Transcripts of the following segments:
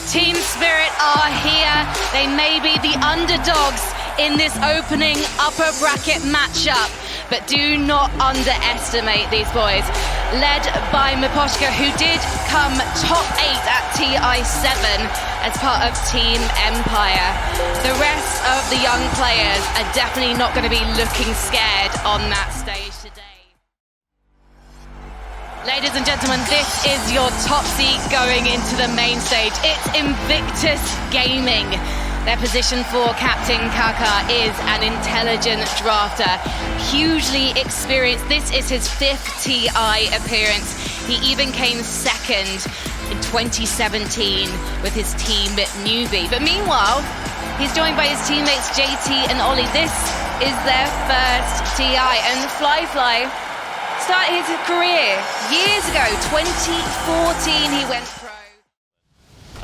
Team Spirit are here. They may be the underdogs in this opening upper bracket matchup, but do not underestimate these boys. Led by Miposhka, who did come top 8 at TI10 as part of Team Empire. The rest of the young players are definitely not going to be looking scared on that stage today. Ladies and gentlemen, this is your top seed going into the main stage. It's Invictus Gaming. Their position for Captain Kaka is an intelligent drafter, hugely experienced. This is his 5th TI appearance. He even came second in 2017 with his team Newbie. But meanwhile, he's joined by his teammates JT and Ollie. This is their first TI, and Fly started his career years ago, 2014 he went pro.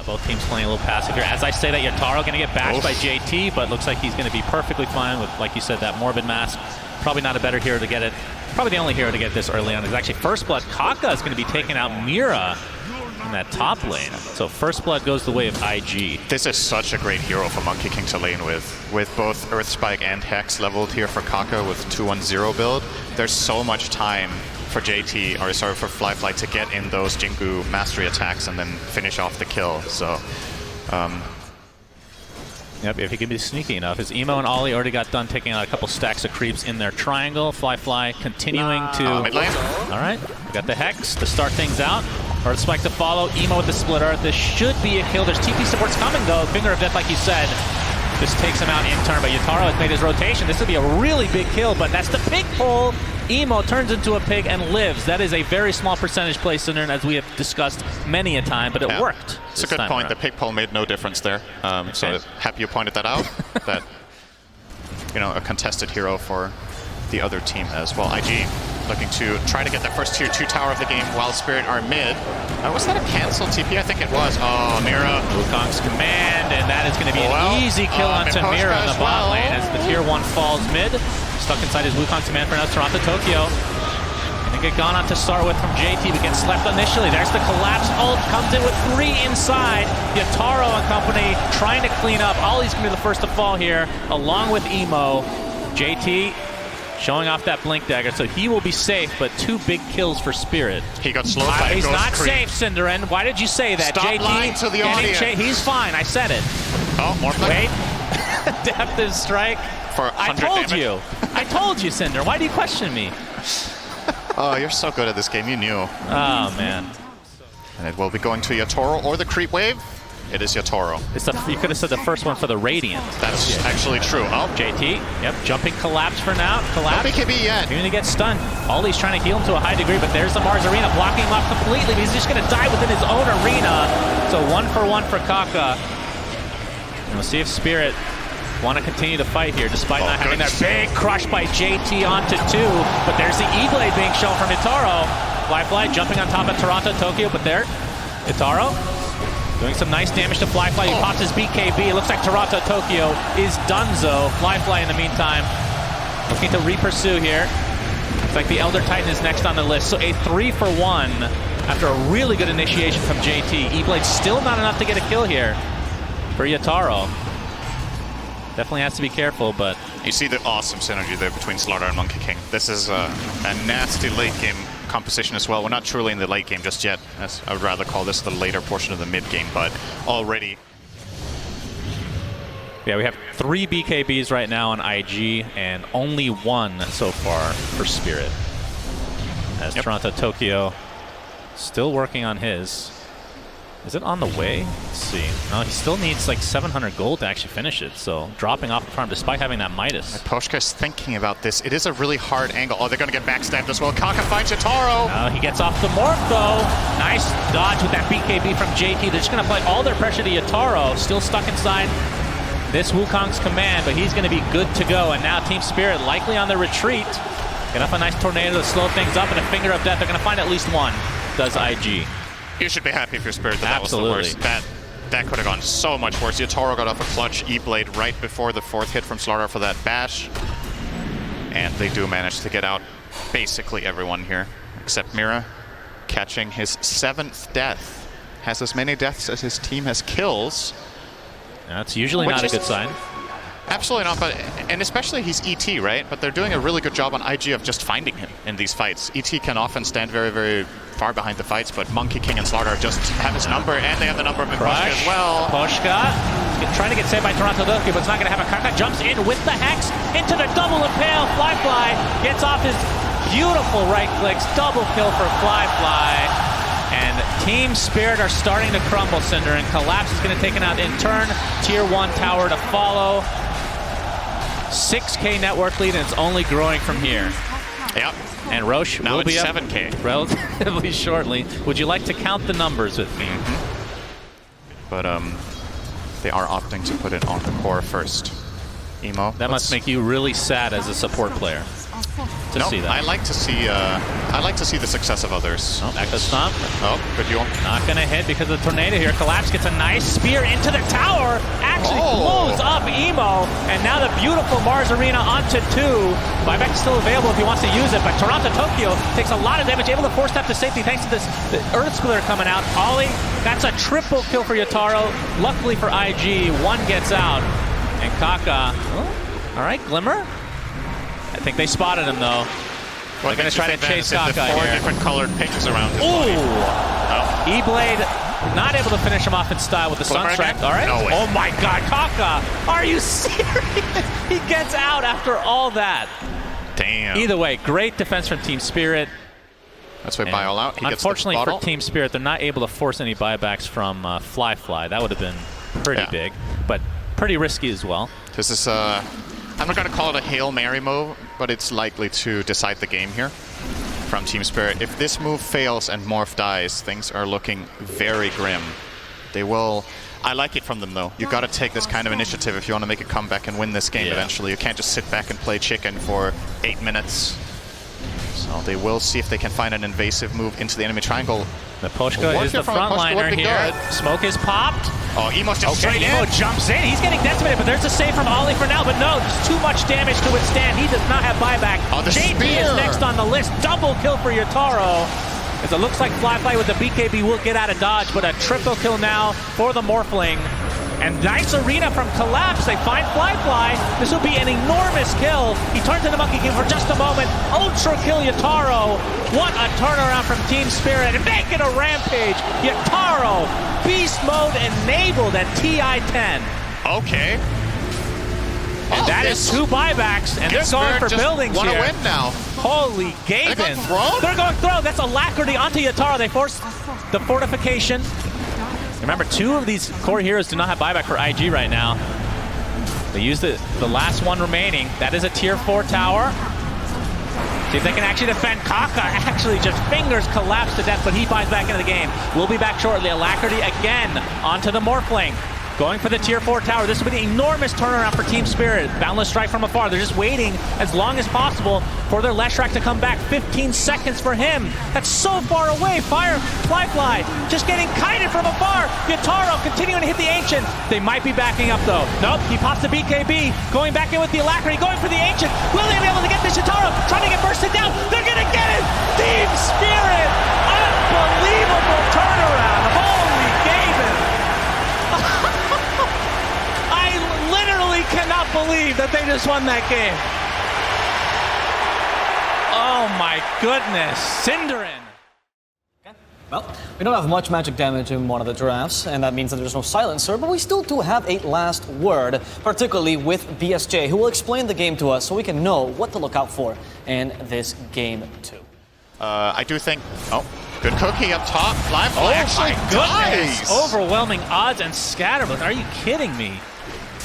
Both teams playing a little passive here. As I say that, Yataro going to get bashed by JT, but looks like he's going to be perfectly fine with, like you said, that Morbid Mask. Probably not a better hero to get it. Probably the only hero to get this early on is actually First Blood. Kaka is going to be taking out Mira in that top lane. So First Blood goes the way of IG. This is such a great hero for Monkey King to lane with both Earth Spike and Hex leveled here for Kaka with 2-1-0 build. There's so much time for JT, or sorry, for Fly to get in those Jingu mastery attacks and then finish off the kill. So, yep, if he can be sneaky enough. His Emo and Ollie already got done taking out a couple stacks of creeps in their triangle. Fly continuing to... mid lane. All right, we got the Hex to start things out. Earth Spike to follow. Emo with the Split Earth. This should be a kill. There's TP supports coming though. Finger of Death, like you said. Just takes him out in turn, but Yataro has made his rotation. This would be a really big kill, but that's the pig pull. Emo turns into a pig and lives. That is a very small percentage play, Cinder, as we have discussed many a time, but it worked. It's a good point. The pig pull made no difference there. So happy you pointed that out. That, you know, a contested hero for the other team as well. IG looking to try to get that first tier 2 tower of the game while Spirit are mid. Was that a cancel TP? I think it was. Oh, Mira. Wukong's command, and that is going to be an easy kill onto Mira in the bot lane as the tier 1 falls mid. Stuck inside his Wukong command for now. Toronto Tokyo. Gonna get gone on to start with from JT, but gets slept initially. There's the collapse ult, comes in with 3 inside. Yataro and company trying to clean up. Ollie's gonna be the first to fall here, along with Emo. JT showing off that blink dagger, so he will be safe, but 2 big kills for Spirit. He got slowed by a He's ghost not creep. safe, Cinderin. Why did you say that, Stop JT? lying to the audience. He's fine, I said it. Oh, more Wait. Adaptive strike. For I told you. I told you, Cinder. Why do you question me? Oh, you're so good at this game. You knew. Oh, man. And it will be going to Yatoro or the creep wave. It is Yatoro. It's you could have said the first one for the Radiant. That's actually true. Oh, JT. Yep. Jumping collapse for now. Collapse. No BKB yet. Going to get stunned. Ollie's trying to heal him to a high degree, but there's the Mars Arena blocking him off completely. He's just going to die within his own arena. So 1-for-1 for Kaka. And we'll see if Spirit want to continue to fight here, despite not having that big crush by JT onto 2. But there's the E-Blade being shown from Yataro. Fly jumping on top of Toronto Tokyo, but there, Yataro doing some nice damage to Fly. He pops his BKB. It looks like Toronto Tokyo is donezo. Fly in the meantime looking to re-pursue here. It's like the Elder Titan is next on the list. So a 3-for-1 after a really good initiation from JT. E-Blade still not enough to get a kill here for Yataro. Definitely has to be careful, but... You see the awesome synergy there between Slaughter and Monkey King. This is a nasty late game composition as well. We're not truly in the late game just yet. As I would rather call this the later portion of the mid game, but already... Yeah, we have 3 BKBs right now on IG, and only 1 so far for Spirit. As Toronto Tokyo still working on his. Is it on the way? Let's see. No, he still needs like 700 gold to actually finish it, so dropping off the farm despite having that Midas. Poshka is thinking about this. It is a really hard angle. Oh, they're going to get backstabbed as well. Kaka finds Yataro. He gets off the morph, though. Nice dodge with that BKB from JT. They're just going to apply all their pressure to Yataro. Still stuck inside this Wukong's command, but he's going to be good to go. And now Team Spirit likely on the retreat. Get up a nice tornado to slow things up, and a Finger of Death. They're going to find at least 1. Does IG. You should be happy if you're Spirit that was the worst. That could have gone so much worse. Yatoro got off a clutch E-Blade right before the 4th hit from Slaughter for that bash. And they do manage to get out basically everyone here, except Mira, catching his 7th death has as many deaths as his team has kills. That's usually not a good sign. Absolutely not, and especially he's ET, right? But they're doing a really good job on IG of just finding him in these fights. ET can often stand very, very far behind the fights, but Monkey King and Slaughter just have his number, and they have the number of Miposhka as well. Poshka trying to get saved by Toronto Tokyo, but it's not going to happen. Kaka jumps in with the Hex into the double impale. Fly gets off his beautiful right clicks. Double kill for Fly. And Team Spirit are starting to crumble, Cinder, and Collapse is going to take it out in turn. Tier 1 tower to follow. 6K network lead, and it's only growing from here. Yep. And Roche now will be up 7K relatively shortly. Would you like to count the numbers with me? But they are opting to put it on the core first. Emo. That must make you really sad as a support player. See that. I like to see the success of others. Oh, Echo Stomp. Oh, good duel. Not gonna hit because of the tornado here. Collapse gets a nice spear into the tower. Actually blows up Emo. And now the beautiful Mars Arena onto 2. Buyback is still available if he wants to use it, but Toronto Tokyo takes a lot of damage, able to force step to safety thanks to this Earth Splitter coming out. Ollie, that's a triple kill for Yotaro. Luckily for IG, 1 gets out. And Kaka, all right, Glimmer. I think they spotted him though. They're going to try to chase Kaka the 4 here. different colored pings around his body. Oh. E-Blade not able to finish him off in style with the Sunstrike. All right. No way. Oh my God, Kaka! Are you serious? He gets out after all that. Damn. Either way, great defense from Team Spirit. That's why buy all out. He unfortunately gets the for Team Spirit, they're not able to force any buybacks from Fly. That would have been pretty big, but pretty risky as well. This is I'm not going to call it a Hail Mary move, but it's likely to decide the game here from Team Spirit. If this move fails and Morph dies, things are looking very grim. They will... I like it from them, though. You've got to take this kind of initiative if you want to make a comeback and win this game eventually. You can't just sit back and play chicken for 8 minutes. So they will see if they can find an invasive move into the enemy triangle. Miposhka is the frontliner here. Good. Smoke is popped. Oh, Emo's just straight in. Emo jumps in. He's getting decimated, but there's a save from Ollie for now. But no, just too much damage to withstand. He does not have buyback. Oh, the JP spear is next on the list. Double kill for Yotaro. As it looks like Fly with the BKB will get out of dodge, but a triple kill now for the Morphling. And nice arena from Collapse. They find Fly. This will be an enormous kill. He turns into Monkey King for just a moment. Ultra kill Yotaro. What a turnaround from Team Spirit. And make it a rampage. Yotaro, beast mode enabled at TI10. Okay. And that is 2 buybacks, and they're going for buildings here. Want to win now. Holy Gavin. They're going throw. That's Alacrity onto Yotaro. They force the fortification. Remember, 2 of these core heroes do not have buyback for IG right now. They use the last one remaining. That is a tier 4 tower. See if they can actually defend. Kaka actually just fingers Collapse to death, but he finds back into the game. We'll be back shortly. Alacrity again onto the Morphling. Going for the tier 4 tower. This will be an enormous turnaround for Team Spirit. Boundless strike from afar. They're just waiting as long as possible for their Leshrac to come back. 15 seconds for him. That's so far away. Fly just getting kited from afar. Yotaro continuing to hit the Ancient. They might be backing up though. Nope, he pops the BKB. Going back in with the Alacrity. Going for the Ancient. Will they be able to get this Yotaro? Trying to get bursted down. They're going to get it. Team Spirit. Unbelievable turnaround. Holy Gavin. Cannot believe that they just won that game. Oh my goodness, Cinderin. Okay. Well, we don't have much magic damage in one of the drafts, and that means that there's no silencer, but we still do have a last word, particularly with BSJ, who will explain the game to us so we can know what to look out for in this game too. I do think... Oh, good cookie up top. Fly actually goodness. Overwhelming odds and Scatterbird. Are you kidding me?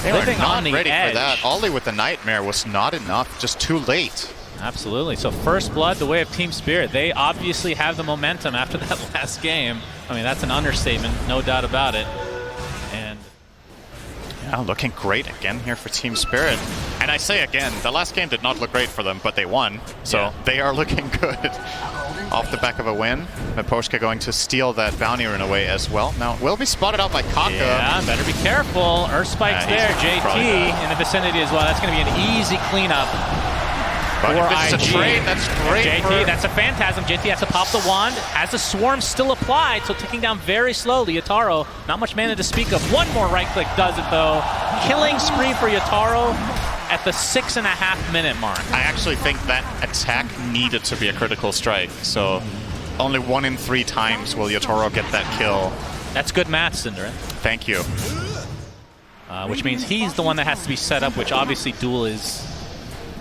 They were not ready for that. Ollie with the Nightmare was not enough, just too late. Absolutely. So first blood, the way of Team Spirit. They obviously have the momentum after that last game. I mean, that's an understatement, no doubt about it. And yeah, looking great again here for Team Spirit. And I say again, the last game did not look great for them, but they won. So they are looking good. Off the back of a win. Miposhka going to steal that bounty rune away as well. Now, will be spotted out by Kaka. Yeah, better be careful. Earth Spike's there. JT in the vicinity as well. That's going to be an easy cleanup. But for if this is IG. a trade, that's great. JT, that's a Phantasm. JT has to pop the wand. Has the swarm still applied, so ticking down very slowly. Yatoro, not much mana to speak of. One more right click does it though. Killing spree for Yatoro at the 6.5 minute mark. I actually think that attack needed to be a critical strike. So only 1 in 3 times will Yatoro get that kill. That's good math, Cinderin. Thank you. Which means he's the one that has to be set up, which obviously Duel is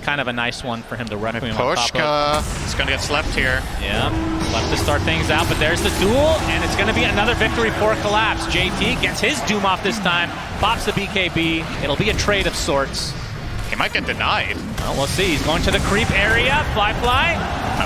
kind of a nice one for him to Requiem on top of. Poshka, he's gonna get slept here. Yeah, left to start things out, but there's the Duel, and it's gonna be another victory for Collapse. JT gets his Doom off this time, pops the BKB. It'll be a trade of sorts. He might get denied. Well, we'll see. He's going to the creep area. Fly.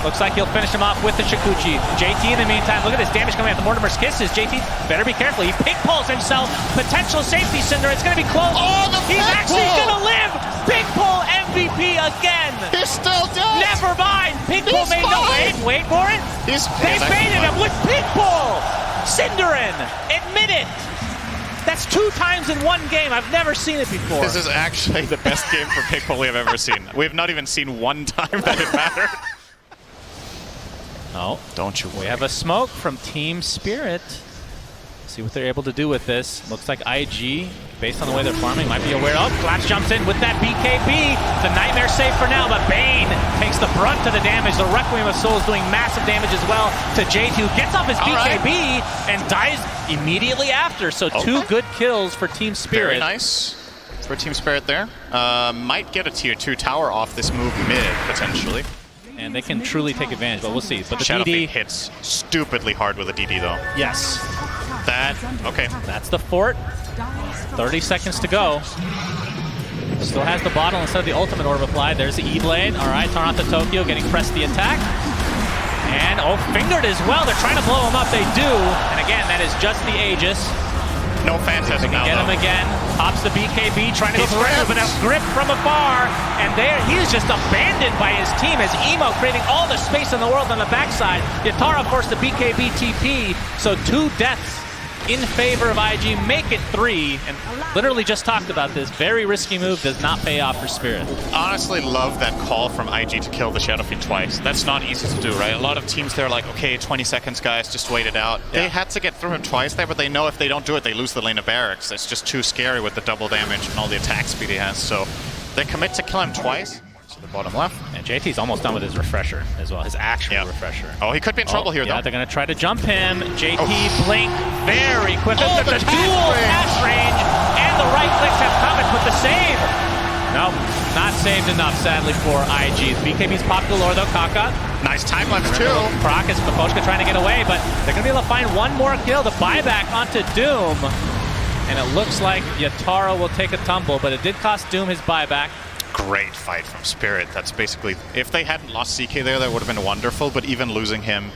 Looks like he'll finish him off with the Shikuchi. JT in the meantime, look at this damage coming out. The Mortimer's Kisses. JT better be careful. He pig pulls himself. Potential safety, Cinder. It's going to be close. Oh, the He's pig actually pull! going to live. Pig pull MVP again. He's still dead. Never mind. Pig pull made no. Wait for it. They baited him with pig pull. Cinderin, admit it. That's 2 times in 1 game. I've never seen it before. This is actually the best game for pig pull we have ever seen. We've not even seen 1 time that it mattered. Oh, don't you worry. We have a smoke from Team Spirit. See what they're able to do with this. Looks like IG, based on the way they're farming, might be aware. Oh, Collapse jumps in with that BKB. The Nightmare safe for now, but Bane takes the brunt of the damage. The Requiem of Souls doing massive damage as well to JT, who gets off his BKB and dies immediately after. So 2 good kills for Team Spirit. Very nice for Team Spirit there. Might get a tier 2 tower off this move mid, potentially. And they can truly take advantage, but we'll see. But the Shadow DD Fiend hits stupidly hard with a DD though. Yes. Okay. That's the fort. 30 seconds to go. Still has the bottle instead of the ultimate orb applied. There's the E-Blade. All right, Toronto Tokyo getting pressed the attack. And, fingered as well. They're trying to blow him up. They do. And again, that is just the Aegis. No Phantasm now, Get him again. Pops the BKB, trying to go through it, but a grip from afar. And there, he is just abandoned by his team as Emo creating all the space in the world on the backside. Yatara forced the BKB TP. So 2 deaths in favor of IG, make it 3, and literally just talked about this. Very risky move, does not pay off for Spirit. Honestly love that call from IG to kill the Shadow Fiend twice. That's not easy to do, right? A lot of teams, they're like, okay, 20 seconds, guys, just wait it out. Yeah. They had to get through him twice there, but they know if they don't do it, they lose the lane of barracks. It's just too scary with the double damage and all the attack speed he has. So they commit to kill him twice. To the bottom left. And JT's almost done with his refresher as well, his actual refresher. Oh, he could be in trouble here, though. Yeah, they're going to try to jump him. JT blink very quick. The dual cast range, and the right clicks have Comets with the save. Nope, not saved enough, sadly, for IG. BKB's popped galore, though. Kaka. Nice time lapse, too. Croc is Poshka trying to get away, but they're going to be able to find 1 more kill. The buyback onto Doom. And it looks like Yatara will take a tumble, but it did cost Doom his buyback. Great fight from Spirit. That's basically, if they hadn't lost CK there, that would have been wonderful, but even losing him,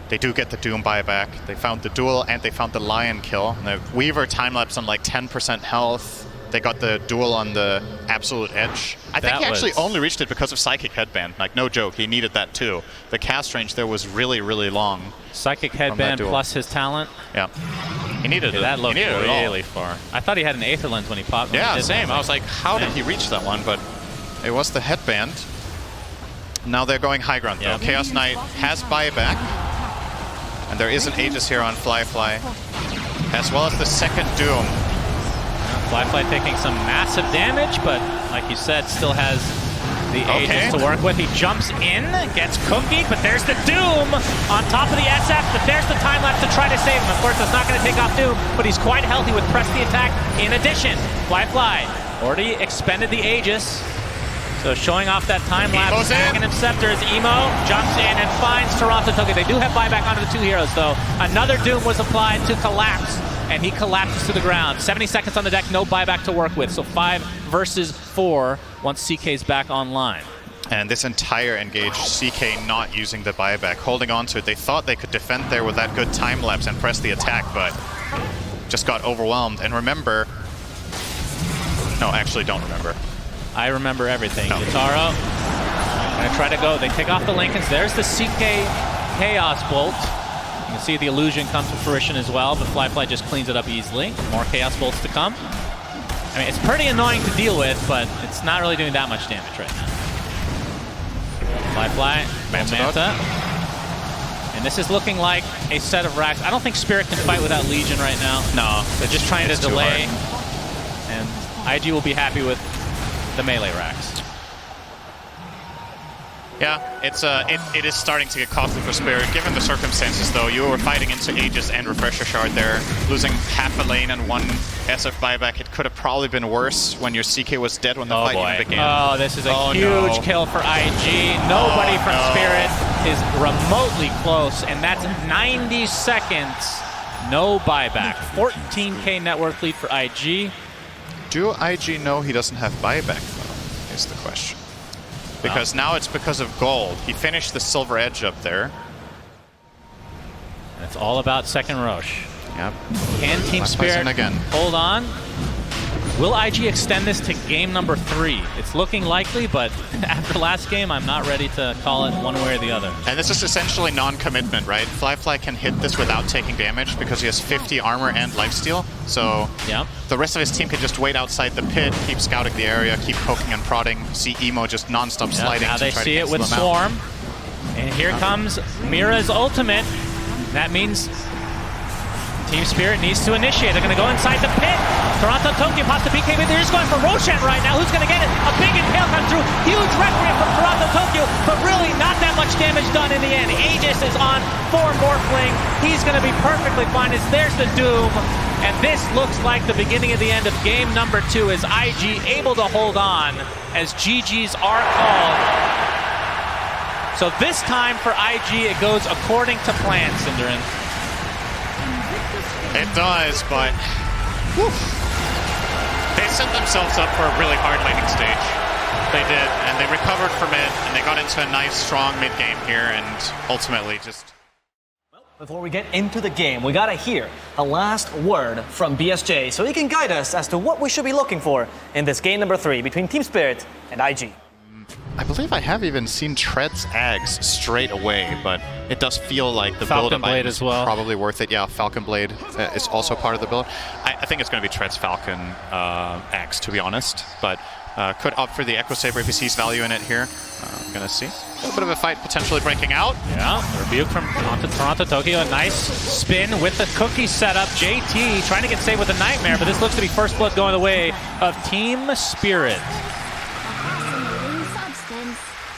they do get the Doom buyback. They found the duel and they found the Lion kill. And the Weaver time-lapse on like 10% health. They got the duel on the absolute edge. I think he actually only reached it because of Psychic Headband. Like, no joke, he needed that too. The cast range there was really, really long. Psychic Headband plus his talent. Yeah. He needed it. That looked really far. I thought he had an Aether Lens when he popped. Yeah, same. I was like, how did he reach that one? But it was the headband. Now they're going high ground though. Chaos Knight has buyback. And there is an Aegis here on Fly, as well as the second Doom. Fly taking some massive damage, but like you said, still has the Aegis to work with. He jumps in, gets cookied, but there's the Doom on top of the SF, but there's the time lapse to try to save him. Of course, that's not going to take off Doom, but he's quite healthy with press the attack. In addition, Fly already expended the Aegis, so showing off that time lapse. Second Scepter as Emo jumps in and finds Toronto Tokyo. They do have buyback onto the 2 heroes, though. Another Doom was applied to Collapse, and he collapses to the ground. 70 seconds on the deck, no buyback to work with. So 5 versus 4 once CK's back online. And this entire engage, CK not using the buyback, holding on to it. They thought they could defend there with that good time lapse and press the attack, but just got overwhelmed. And remember, no, actually don't remember. I remember everything. Yataro, gonna try to go. They take off the Lincolns. There's the CK Chaos Bolt. You can see the illusion come to fruition as well, but Fly just cleans it up easily. More Chaos Bolts to come. I mean, it's pretty annoying to deal with, but it's not really doing that much damage right now. Fly, Manta. And this is looking like a set of racks. I don't think Spirit can fight without Legion right now. No. They're just trying to delay. And IG will be happy with the melee racks. Yeah, it is starting to get costly for Spirit. Given the circumstances, though, you were fighting into Aegis and Refresher Shard there, losing half a lane and 1 SF buyback. It could have probably been worse when your CK was dead when the fight even began. Oh, this is a huge kill for IG. Nobody from Spirit is remotely close, and that's 90 seconds. No buyback. 14K network lead for IG. Do IG know he doesn't have buyback, though, is the question. Because now it's because of gold. He finished the silver edge up there. And it's all about second Roche. Yep. Can Team Spirit hold on? Will IG extend this to game number 3? It's looking likely, but after last game, I'm not ready to call it one way or the other. And this is essentially non-commitment, right? Fly can hit this without taking damage because he has 50 armor and lifesteal. So the rest of his team can just wait outside the pit, keep scouting the area, keep poking and prodding. See Emo just non-stop sliding. Now they see it with Swarm. And here comes Mira's ultimate. That means Team Spirit needs to initiate. They're going to go inside the pit. Toronto Tokyo pops the BKB. They're just going for Roshan right now. Who's going to get it? A big impale comes through. Huge Requiem from Toronto Tokyo, but really not that much damage done in the end. Aegis is on for Morphling. He's going to be perfectly fine. There's the Doom. And this looks like the beginning of the end of game number 2 as IG able to hold on as GGs are called. So this time for IG, it goes according to plan, Cinderin. It does, but they set themselves up for a really hard laning stage. They did, and they recovered from it, and they got into a nice, strong mid-game here, and ultimately just... Well, before we get into the game, we gotta hear a last word from BSJ so he can guide us as to what we should be looking for in this game number 3 between Team Spirit and IG. I believe I have even seen Tread's Ags straight away, but it does feel like the Falcon build Blade is as well. Probably worth it. Yeah, Falcon Blade is also part of the build. I think it's going to be Tread's Falcon Axe, to be honest, but could opt for the Echo Saber if he sees value in it here. I'm going to see. A little bit of a fight potentially breaking out. Yeah, rebuke from Toronto Tokyo. A nice spin with the cookie setup. JT trying to get saved with a Nightmare, but this looks to be first blood going the way of Team Spirit.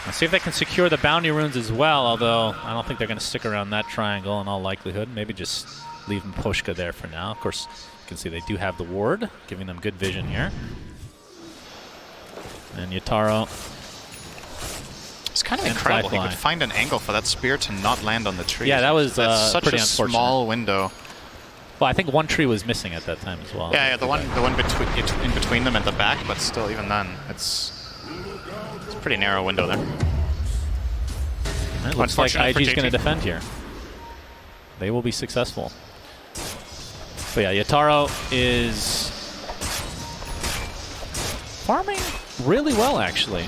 Let's see if they can secure the bounty runes as well, although I don't think they're going to stick around that triangle in all likelihood. Maybe just leave Poshka there for now. Of course, you can see they do have the ward, giving them good vision here. And Yataro. It's kind of incredible. He could find an angle for that spear to not land on the tree. Yeah, that was such pretty a unfortunate. Small window. Well, I think one tree was missing at that time as well. Yeah, the one in between them at the back, but still, even then, it's a pretty narrow window there. It looks like IG's going to defend here. They will be successful. But yeah, Yataro is farming really well, actually.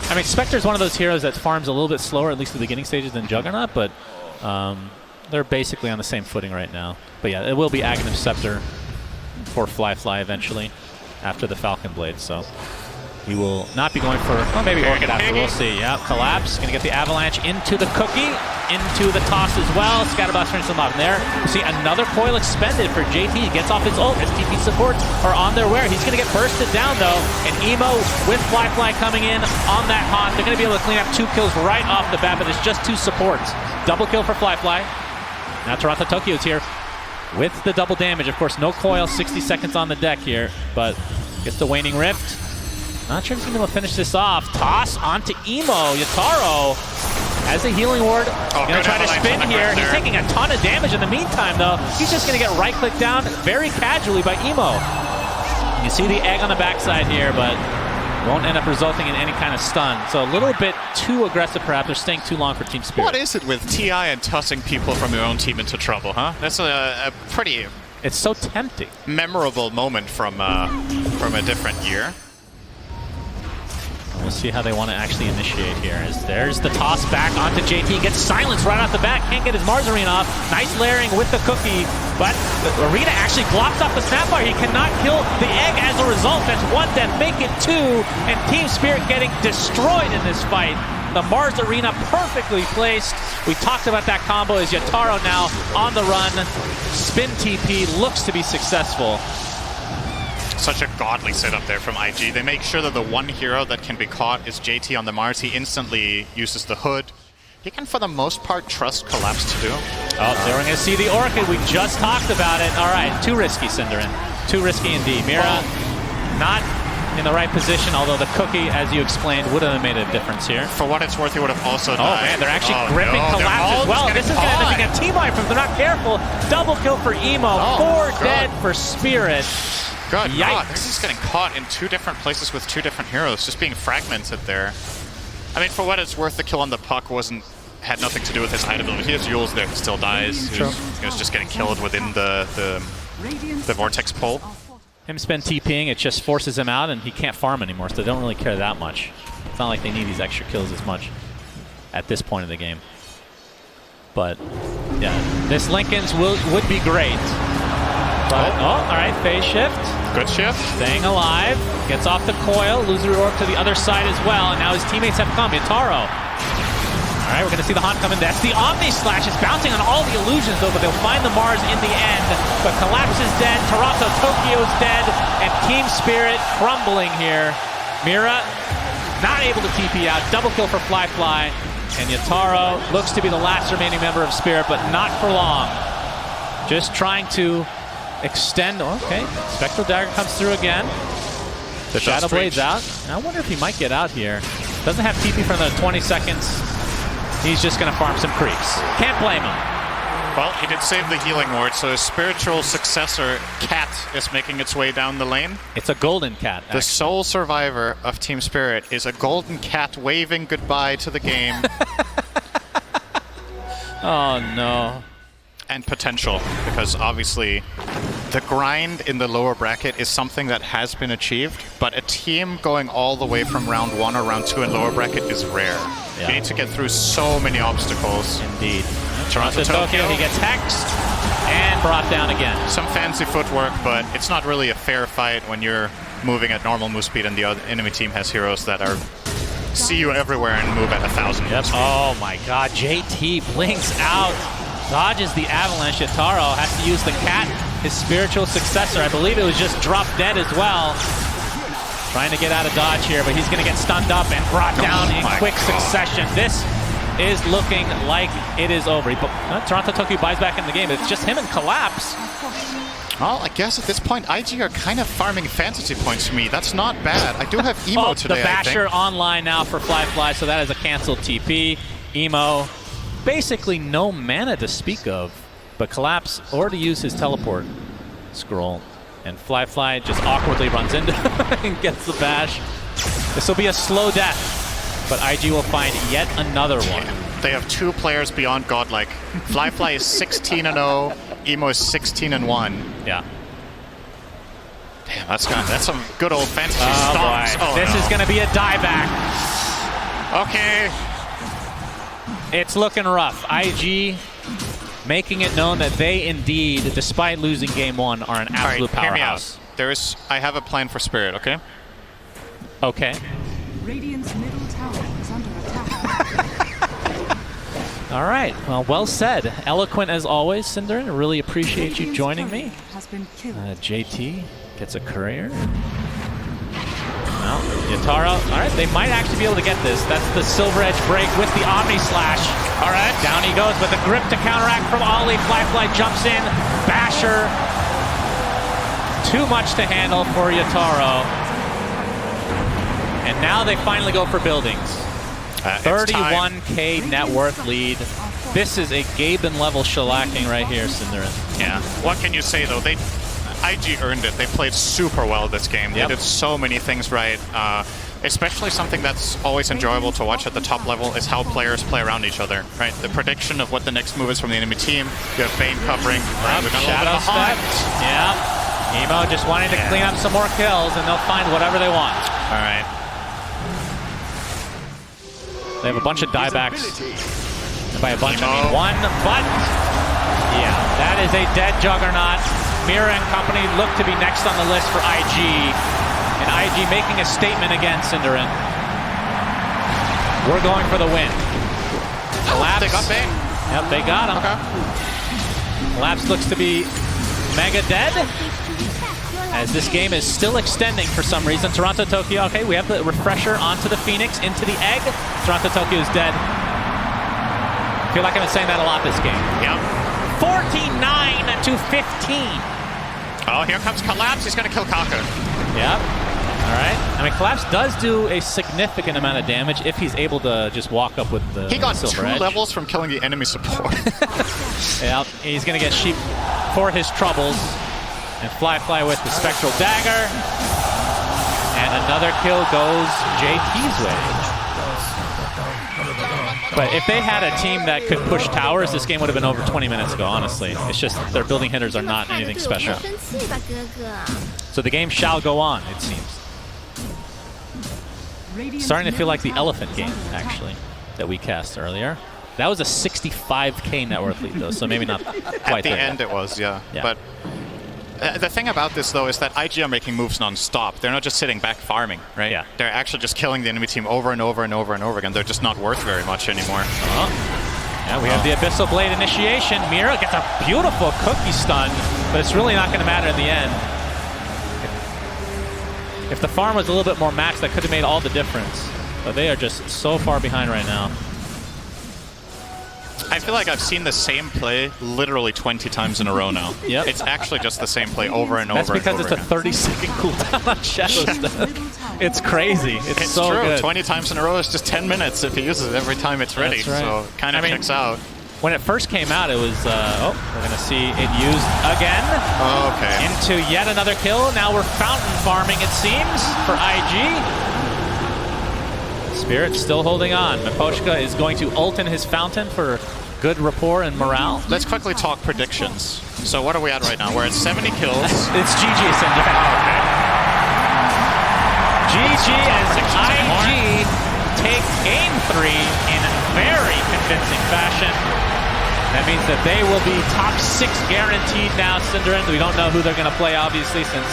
I mean, Spectre's one of those heroes that farms a little bit slower, at least at the beginning stages, than Juggernaut, but they're basically on the same footing right now. But yeah, it will be Aghanim Scepter for Fly eventually after the Falcon Blade, so he will not be going for, well, maybe Orchid after, we'll see. Yeah, Collapse, going to get the Avalanche into the cookie, into the toss as well. Scatterblast turns them off there. We see another coil expended for JT. He gets off his ult as TP supports are on their way. He's going to get bursted down though, and Emo with Fly coming in on that haunt. They're going to be able to clean up 2 kills right off the bat, but it's just 2 supports. Double kill for Fly. Now Toronto Tokyo's here with the double damage. Of course, no coil, 60 seconds on the deck here, but gets the Waning Rift. Not sure if he's going to finish this off. Toss onto Emo. Yataro has a healing ward. Going to try to spin here. He's taking a ton of damage in the meantime, though. He's just going to get right-clicked down very casually by Emo. You see the egg on the backside here, but won't end up resulting in any kind of stun. So a little bit too aggressive, perhaps. They're staying too long for Team Spirit. What is it with TI and tossing people from your own team into trouble, huh? That's a pretty... It's so tempting. Memorable moment from a different year. We'll see how they want to actually initiate here. As there's the toss back onto JT. Gets silenced right off the bat. Can't get his Margarine off. Nice layering with the cookie. But the Arena actually blocks off the Snapfire. He cannot kill the egg as a result. That's 1 death. Make it 2. And Team Spirit getting destroyed in this fight. The Mars Arena perfectly placed. We talked about that combo as Yataro now on the run. Spin TP looks to be successful. Such a godly setup there from IG. They make sure that the one hero that can be caught is JT on the Mars. He instantly uses the hood. He can, for the most part, trust Collapse to do. Oh, so we're going to see the Orchid. We just talked about it. All right, too risky, Synderin. Too risky indeed. Mira not in the right position, although the cookie, as you explained, would have made a difference here. For what it's worth, he would have also died. Oh man, they're actually gripping Collapse as well. This is going to end up being a team wipe if they're not careful. Double kill for Emo. 4 dead for Spirit. Good God, Yikes. this is getting caught in 2 different places with 2 different heroes, just being fragmented there. I mean, for what it's worth, the kill on the puck had nothing to do with his item ability. He has Yules there, he still dies. He was just getting killed within the Vortex pull. Him spend TPing, it just forces him out and he can't farm anymore, so they don't really care that much. It's not like they need these extra kills as much at this point of the game. But yeah, this Linken's would be great. But, all right, phase shift. Good shift. Staying alive. Gets off the coil. Loser Orc to the other side as well. And now his teammates have come. Yataro. All right, we're going to see the Haunt coming. That's the Omni Slash. It's bouncing on all the illusions, though, but they'll find the Mars in the end. But Collapse is dead. Toronto Tokyo's dead. And Team Spirit crumbling here. Mira not able to TP out. Double kill for Fly. And Yataro looks to be the last remaining member of Spirit, but not for long. Just trying to extend. Okay, Spectral Dagger comes through again. The Shadow Blade's out. I wonder if he might get out here. Doesn't have TP for another 20 seconds. He's just going to farm some creeps. Can't blame him. Well, he did save the healing ward, so his spiritual successor, Cat, is making its way down the lane. It's a golden cat, actually. The sole survivor of Team Spirit is a golden cat waving goodbye to the game. Oh, no. And potential, because obviously the grind in the lower bracket is something that has been achieved, but a team going all the way from round 1 or round 2 in lower bracket is rare. Yeah. You need to get through so many obstacles. Indeed. Toronto Tokyo, he gets hexed and brought down again. Some fancy footwork, but it's not really a fair fight when you're moving at normal move speed and the other enemy team has heroes that see you everywhere and move at 1,000. Yep. Oh my God, JT blinks out. Dodges the avalanche. Yataro has to use the cat, his spiritual successor. I believe it was just dropped dead as well. Trying to get out of dodge here, but he's going to get stunned up and brought down in quick succession. This is looking like it is over. Toronto Tokyo buys back in the game. It's just him and Collapse. Well, I guess at this point, IG are kind of farming fantasy points for me. That's not bad. I do have Emo today, The Basher online now for Fly, so that is a canceled TP. Emo, basically no mana to speak of, but Collapse already used his teleport scroll. And Fly just awkwardly runs into and gets the bash. This will be a slow death, but IG will find yet another one. They have 2 players beyond godlike. Fly is 16-0, Emo is 16-1. Yeah. Damn, that's some good old fantasy Oh stomps. boy. This is going to be a dieback. Okay. It's looking rough. IG making it known that they indeed, despite losing game 1, are an absolute powerhouse. Hear me out. I have a plan for Spirit, okay? Okay. Radiant's middle tower is under attack. All right. Well said. Eloquent as always, Synderin. I really appreciate you joining me. Has been killed. JT gets a courier. Well, Yataro. All right, they might actually be able to get this. That's the Silver Edge break with the Omni Slash. All right, down he goes, but the grip to counteract from Ollie. Fly jumps in. Basher. Too much to handle for Yataro. And now they finally go for buildings. 31K net worth lead. This is a Gaben level shellacking right here, Synderin. Yeah. What can you say, though? IG earned it. They played super well this game. Yep. They did so many things right. Especially something that's always enjoyable to watch at the top level is how players play around each other, right? The prediction of what the next move is from the enemy team. You have Bane covering. Shadow step. Yeah. Emo just wanting to clean up some more kills, and they'll find whatever they want. All right. They have a bunch of diebacks. And by a bunch, I mean 1, but yeah, that is a dead Juggernaut. Mira and company look to be next on the list for IG. And IG making a statement again, Synderin. We're going for the win. Collapse. They got Bane. Yep, they got him. Okay. Collapse looks to be mega dead. As this game is still extending for some reason. Toronto, Tokyo, okay, we have the refresher onto the Phoenix, into the egg. Toronto, Tokyo is dead. I feel like I've been saying that a lot this game. Yep. 49 to 15. Oh, here comes Collapse. He's going to kill Kaka. Yep. All right. I mean, Collapse does do a significant amount of damage if he's able to just walk up with the He got Silver 2 Edge. levels from killing the enemy support. Yeah, he's going to get sheep for his troubles. And Fly with the Spectral Dagger. And another kill goes JT's way. But if they had a team that could push towers, this game would have been over 20 minutes ago, honestly. It's just their building hitters are not anything special. So the game shall go on, it seems. Starting to feel like the elephant game, actually, that we cast earlier. That was a 65K net worth lead, though, so maybe not quite there. At the end, it was, yeah. Yeah. But the thing about this, though, is that IG are making moves non-stop. They're not just sitting back farming, right? Yeah. They're actually just killing the enemy team over and over and over and over again. They're just not worth very much anymore. Yeah, we have the Abyssal Blade initiation. Mira gets a beautiful cookie stun, but it's really not going to matter in the end. If the farm was a little bit more maxed, that could have made all the difference. But they are just so far behind right now. I feel like I've seen the same play literally 20 times in a row now. Yep. It's actually just the same play over and over That's because and over it's a 30-second cooldown on Shadow Step. It's crazy. It's so true. good. 20 times in a row is just 10 minutes if he uses it every time it's ready. That's right. So it kind of checks out. When it first came out, it was, oh, we're going to see it used again. Okay. Into yet another kill. Now we're fountain farming, it seems, for IG. Spirit still holding on. Miposhka is going to ult in his fountain for good rapport and morale. Let's quickly talk predictions. So what are we at right now? We're at 70 kills. It's GG essentially. GG as IG take game 3 in very convincing fashion. That means that they will be top 6 guaranteed now, Cinderin. We don't know who they're going to play, obviously, since